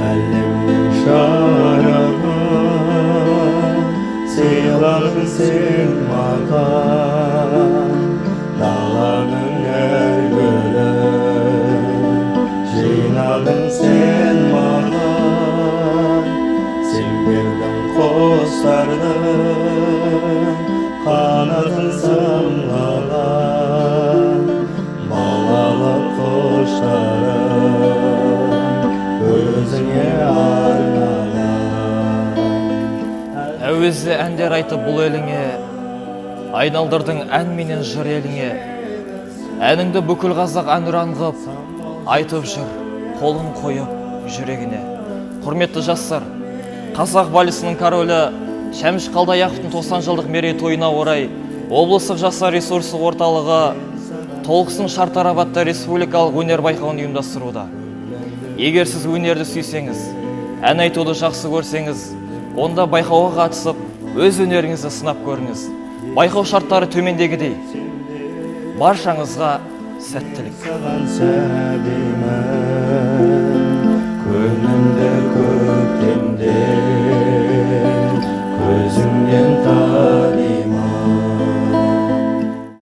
Әлемнің жарығы сыйладың сен маған, даланың әр гүлін жинадың сен маған. Сен бердің құстардың қанатын самғаған, балалық құштарым өзіңе арналған. Әуезді әндер айтып бұл еліңе, айналдырдың ән менен жыр еліңе. Әніңді бүкіл қазақ әнұран қып, айтып жүр, қолын қойып жүрегіне. Құрметті жастар, қазақ балисінің королі Шәміш Қалдаяқовтың 90 жылдық мерейтойына орай облыстық жастар ресурсы орталығы Толықсын Шартарабатта республикалық өнер байқауын ұйымдастыруда. Егер сіз өнерді сүйсеңіз, ән айтуды жақсы көрсеңіз, онда байқауға қатысып, өз өнеріңізді сынап көріңіз. Байқау шарттары төмендегідей. Баршаңызға сәттілік. Көңілімде көктем